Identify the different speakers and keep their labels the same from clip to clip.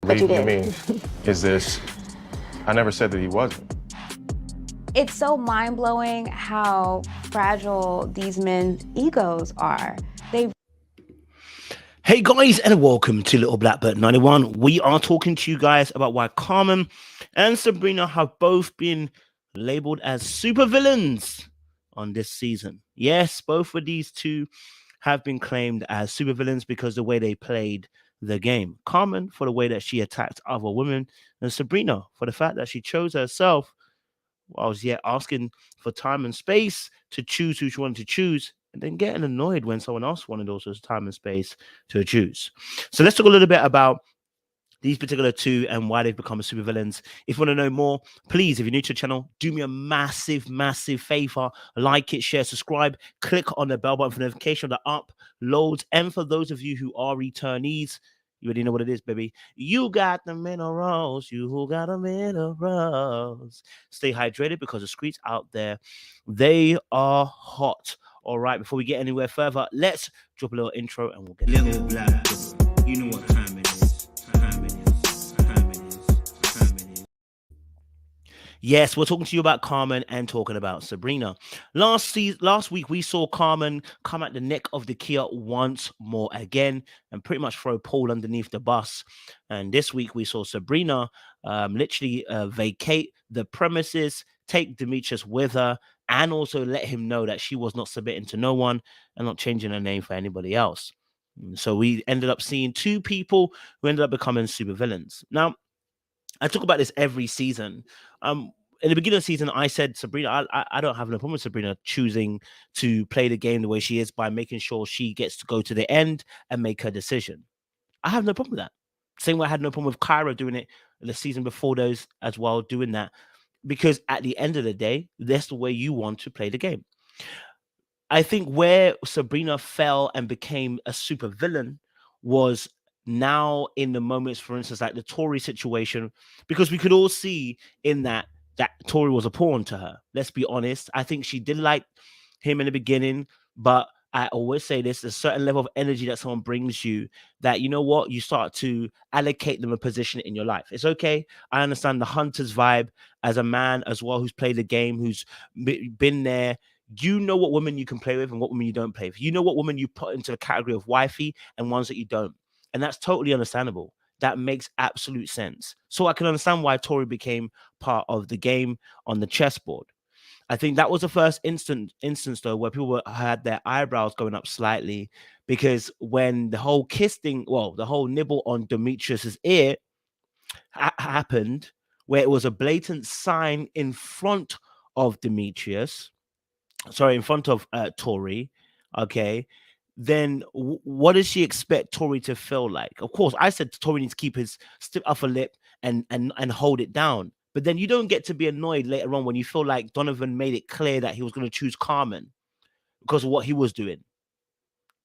Speaker 1: But you did.
Speaker 2: I mean, is this? I never said that he wasn't.
Speaker 1: It's so mind-blowing how fragile these men's egos are.
Speaker 3: Hey guys, and welcome to Little Blackbird 91. We are talking to you guys about why Carmen and Sabrina have both been labeled as supervillains on this season. Yes, both of these two have been claimed as supervillains because the way they played the game. Carmen for the way that she attacked other women, and Sabrina for the fact that she chose herself whilst yet asking for time and space to choose who she wanted to choose, and then getting annoyed when someone else wanted also time and space to choose. So let's talk a little bit about these particular two and why they've become supervillains. If you want to know more, please, if you're new to the channel, do me a massive favor. Like it, share, subscribe, click on the bell button for notification of the uploads. And for those of you who are returnees, you already know what it is, baby. You got the minerals. You got the minerals. Stay hydrated because the streets out there, they are hot. All right, before we get anywhere further, let's drop a little intro and we'll get Little Black. You know what time it is. Yes, we're talking to you about Carmen and talking about Sabrina. Last week, we saw Carmen come at the neck of the Kia once more again and pretty much throw Paul underneath the bus. And this week, we saw Sabrina literally vacate the premises, take Demetrius with her, and also let him know that she was not submitting to no one and not changing her name for anybody else. So we ended up seeing two people who ended up becoming supervillains. Now, I talk about this every season. In the beginning of the season, I said Sabrina, I don't have no problem with Sabrina choosing to play the game the way she is by making sure she gets to go to the end and make her decision. I have no problem with that. Same way I had no problem with Kyra doing it the season before those as well, doing that. Because at the end of the day, that's the way you want to play the game. I think where Sabrina fell and became a supervillain was now in the moments, for instance, like the Tory situation, because we could all see in that Tory was a pawn to her. Let's be honest. I think she did like him in the beginning, but I always say this, a certain level of energy that someone brings you that, you know what, you start to allocate them a position in your life. It's okay. I understand the hunter's vibe as a man as well, who's played the game, who's been there. You know what women you can play with and what women you don't play with. You know what women you put into the category of wifey and ones that you don't. And that's totally understandable. That makes absolute sense. So I can understand why Tory became part of the game on the chessboard. I think that was the first instance though, where people had their eyebrows going up slightly, because when the whole kiss thing, well, the whole nibble on Demetrius's ear happened, where it was a blatant sign in front of Demetrius, in front of Tory, okay, then what does she expect Tory to feel like? Of course, I said Tory needs to keep his stiff upper lip and hold it down. But then you don't get to be annoyed later on when you feel like Donovan made it clear that he was going to choose Carmen because of what he was doing.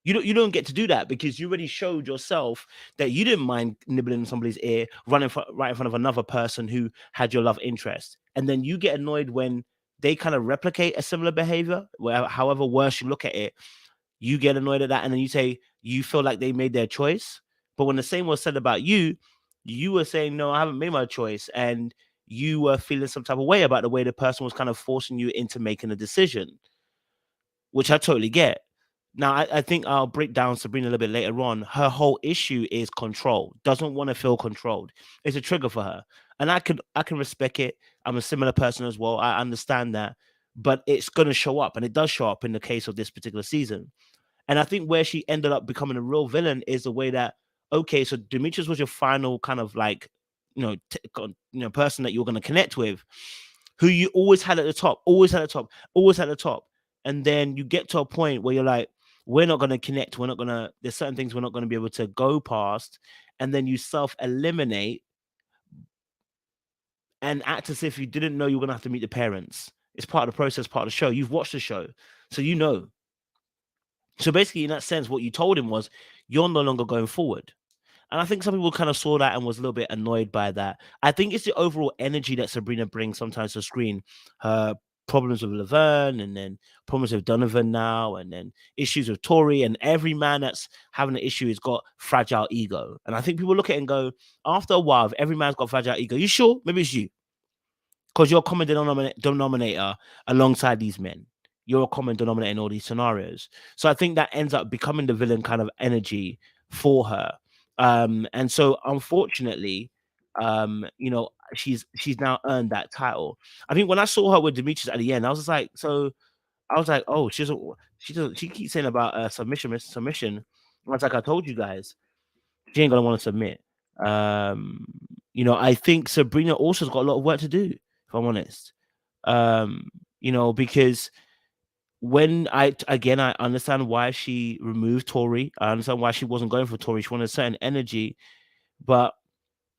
Speaker 3: You don't get to do that because you already showed yourself that you didn't mind nibbling in somebody's ear, running right in front of another person who had your love interest. And then you get annoyed when they kind of replicate a similar behavior, where however worse you look at it, you get annoyed at that, and then you say you feel like they made their choice. But when the same was said about you, you were saying, no, I haven't made my choice. And you were feeling some type of way about the way the person was kind of forcing you into making a decision, which I totally get. Now, I think I'll break down Sabrina a little bit later on. Her whole issue is control. Doesn't want to feel controlled. It's a trigger for her. And I can respect it. I'm a similar person as well. I understand that. But it's going to show up. And it does show up in the case of this particular season. And I think where she ended up becoming a real villain is the way that, okay, so Demetrius was your final kind of like, person that you're going to connect with, who you always had at the top, And then you get to a point where you're like, we're not going to connect. There's certain things we're not going to be able to go past. And then you self-eliminate and act as if you didn't know you were going to have to meet the parents. It's part of the process, part of the show. You've watched the show, so you know. So basically, in that sense, what you told him was, you're no longer going forward. And I think some people kind of saw that and was a little bit annoyed by that. I think it's the overall energy that Sabrina brings sometimes to the screen. Her problems with Laverne, and then problems with Donovan now, and then issues with Tori, and every man that's having an issue has got fragile ego. And I think people look at it and go, after a while, if every man's got fragile ego, you sure? Maybe it's you. Because you're a common denominator alongside these men. You're a common denominator in all these scenarios. So I think that ends up becoming the villain kind of energy for her. And so unfortunately, she's now earned that title. I think when I saw her with Demetrius at the end, I was like, oh, she keeps saying about submission. I was like, I told you guys, she ain't gonna want to submit. I think Sabrina also has got a lot of work to do, if I'm honest. Because when I understand why she removed Tori. I understand why she wasn't going for Tori. She wanted a certain energy, but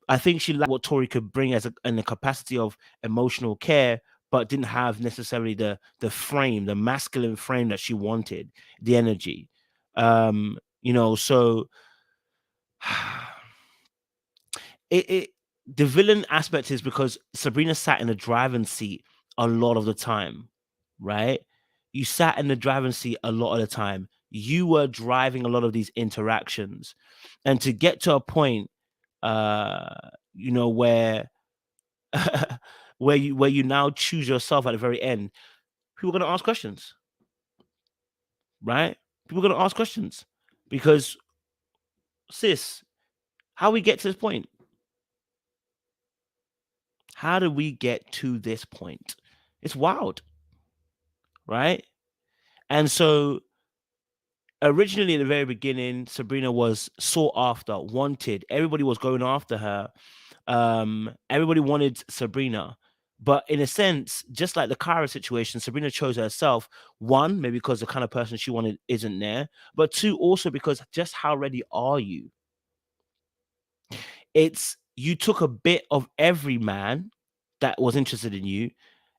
Speaker 3: I think she liked what Tori could bring in the capacity of emotional care, but didn't have necessarily the frame, the masculine frame that she wanted, the energy. So the villain aspect is because Sabrina sat in the driving seat a lot of the time, right? You sat in the driving seat a lot of the time. You were driving a lot of these interactions, and to get to a point, where where you now choose yourself at the very end, people are going to ask questions, right? People are going to ask questions because, sis, how we get to this point? How did we get to this point? It's wild, right? And so originally in the very beginning, Sabrina was sought after, wanted. Everybody was going after her. Everybody wanted Sabrina. But in a sense, just like the Kyra situation, Sabrina chose herself. One, maybe because the kind of person she wanted isn't there. But two, also because just how ready are you? You took a bit of every man that was interested in you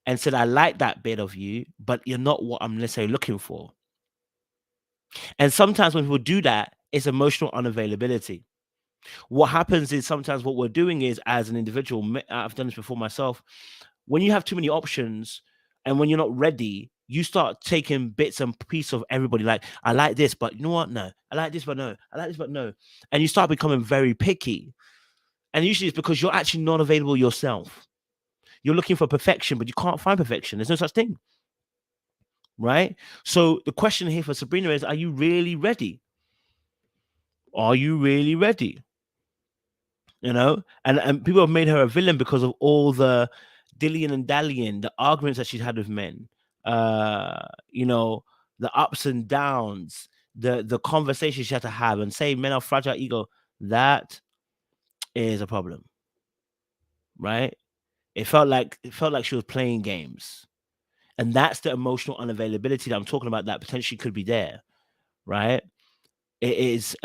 Speaker 3: and said, I like that bit of you, but you're not what I'm necessarily looking for. And sometimes when people do that, it's emotional unavailability. What happens is sometimes what we're doing is, as an individual, I've done this before myself, when you have too many options and when you're not ready, you start taking bits and pieces of everybody. Like, I like this, but you know what? No. I like this, but no. I like this, but no. And you start becoming very picky. And usually it's because you're actually not available yourself. You're looking for perfection, but you can't find perfection. There's no such thing. Right? So the question here for Sabrina is, are you really ready? Are you really ready? And people have made her a villain because of all the dillying and dallying, the arguments that she's had with men, the ups and downs, the conversations she had to have, and say men are fragile ego. That is a problem, right? It felt like she was playing games, and that's the emotional unavailability that I'm talking about. That potentially could be there, right? It is.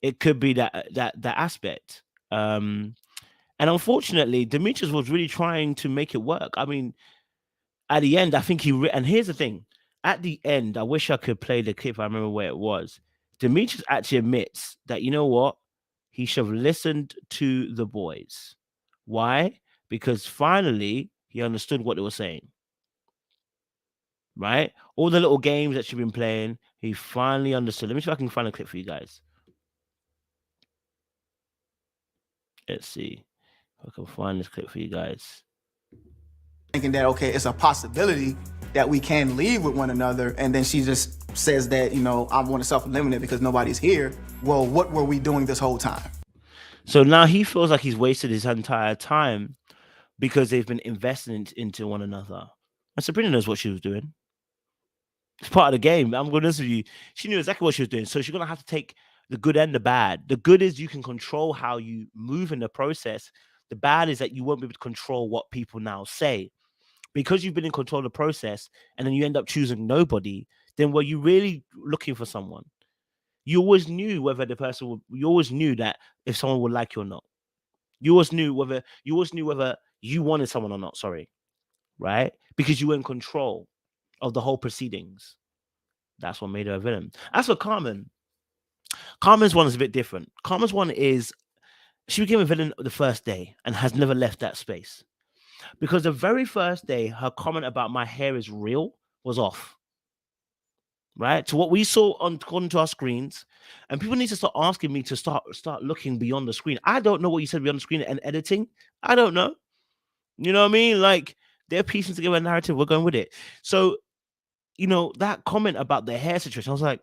Speaker 3: It could be that aspect. And unfortunately, Demetrius was really trying to make it work. I mean, at the end, I think and here's the thing. At the end, I wish I could play the clip. I remember where it was. Demetrius actually admits that, you know what? He should have listened to the boys. Why? Because finally, he understood what they were saying. Right? All the little games that she'd been playing, he finally understood. Let me see if I can find a clip for you guys. Let's see if I can find this clip for you guys.
Speaker 4: Thinking that, okay, it's a possibility that we can leave with one another, and then she just says that, I want to self-eliminate because nobody's here. Well, what were we doing this whole time?
Speaker 3: So now he feels like he's wasted his entire time because they've been investing into one another. And Sabrina knows what she was doing. It's part of the game. I'm going to be honest with you. She knew exactly what she was doing. So she's going to have to take the good and the bad. The good is you can control how you move in the process. The bad is that you won't be able to control what people now say. Because you've been in control of the process and then you end up choosing nobody, then were you really looking for someone? You always knew whether you always knew that if someone would like you or not. You always knew whether you wanted someone or not, sorry. Right? Because you were in control of the whole proceedings. That's what made her a villain. As for Carmen's one is a bit different. Carmen's one is she became a villain the first day and has never left that space. because the very first day her comment about my hair is real was off. Right, to what we saw on according to our screens, and people need to start asking me to start looking beyond the screen. I don't know what you said beyond the screen and editing. I don't know. You know what I mean? Like, they're piecing together a narrative. We're going with it. So, you know, that comment about the hair situation, I was like,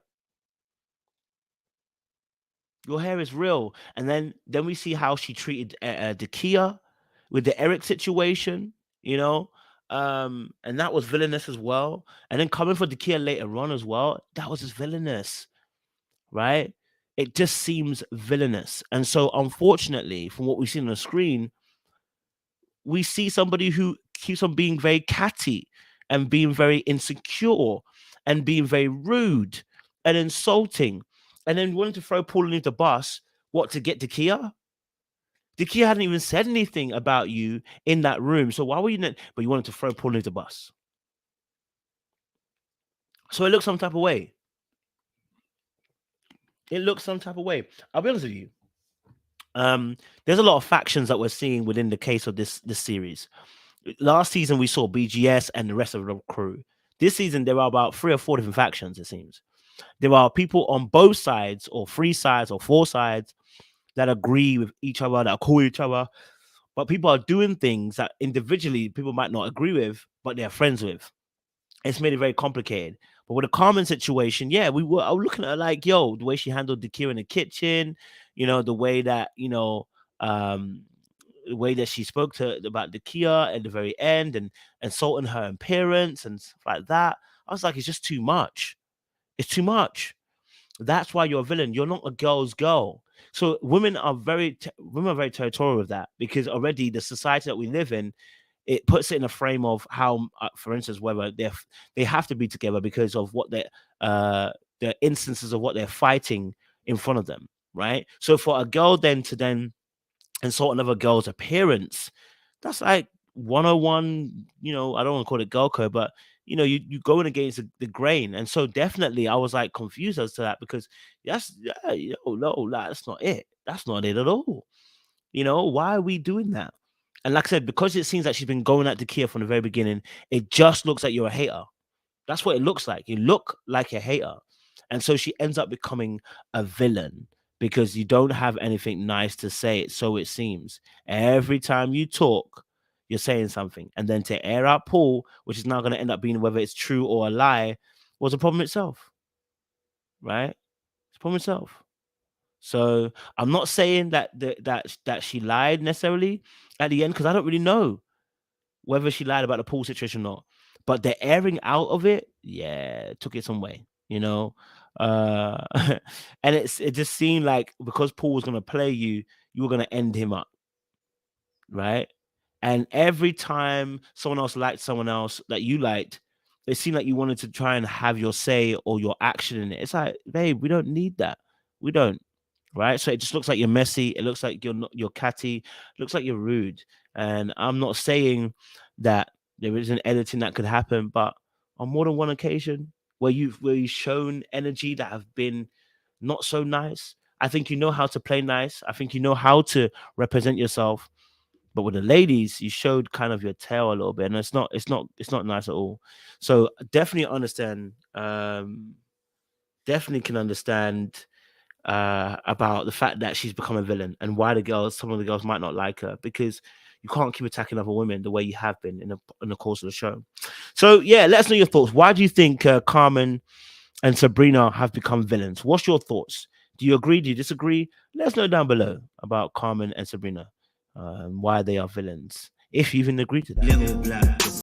Speaker 3: your hair is real. And then we see how she treated Dakia with the Eric situation, you know, and that was villainous as well. And then coming for Dakia later on as well, that was just villainous, right? It just seems villainous. And so, unfortunately, from what we see on the screen, we see somebody who keeps on being very catty and being very insecure and being very rude and insulting, and then wanting to throw Paul underneath the bus. What, to get Dakia? Dakia hadn't even said anything about you in that room, so why were you not? But you wanted to throw Paul underneath the bus. So it looks some type of way. It looks some type of way. I'll be honest with you. There's a lot of factions that we're seeing within the case of this series. Last season we saw BGS and the rest of the crew. This season there are about 3 or 4 different factions. It seems there are people on both sides, or 3 sides, or 4 sides, that agree with each other, that call each other, but people are doing things that individually people might not agree with, but they're friends with. It's made it very complicated. But with the Carmen situation, yeah, I was looking at her like, yo, the way she handled Dakia in the kitchen, you know, the way that, you know, the way that she spoke about Dakia at the very end and insulting her appearance and stuff like that. I was like, it's just too much. It's too much. That's why you're a villain. You're not a girl's girl. So women are very territorial with that, because already the society that we live in, it puts it in a frame of how, for instance, whether they have to be together because of what the instances of what they're fighting in front of them, right? So for a girl then to insult another girl's appearance, that's like 101. You know, I don't want to call it girl code, but you know, you going against the grain. And so definitely, I was like confused as to that, because that's that's not it. That's not it at all. You know, why are we doing that? And like I said, because it seems like she's been going at Dakia from the very beginning, it just looks like you're a hater. That's what it looks like. You look like a hater. And so she ends up becoming a villain because you don't have anything nice to say, so it seems. Every time you talk, you're saying something. And then to air out Paul, which is now going to end up being whether it's true or a lie, was a problem itself. Right? It's a problem itself. So I'm not saying that that she lied necessarily at the end, because I don't really know whether she lied about the Paul situation or not. But the airing out of it, yeah, took it some way, you know. And it just seemed like because Paul was gonna play you, you were gonna end him up, right? And every time someone else liked someone else that you liked, it seemed like you wanted to try and have your say or your action in it. It's like, babe, we don't need that. We don't. Right, so it just looks like you're messy. It looks like you're catty. It looks like you're rude. And I'm not saying that there isn't editing that could happen, but on more than one occasion where you've shown energy that have been not so nice, I think you know how to play nice. I think you know how to represent yourself. But with the ladies, you showed kind of your tail a little bit, and it's not nice at all. So definitely understand. Definitely can understand about the fact that she's become a villain and why some of the girls might not like her, because you can't keep attacking other women the way you have been in the course of the show. So yeah, let us know your thoughts. Why do you think Carmen and Sabrina have become villains? What's your thoughts? Do you agree? Do you disagree? Let us know down below about Carmen and Sabrina, why they are villains, if you even agree to that.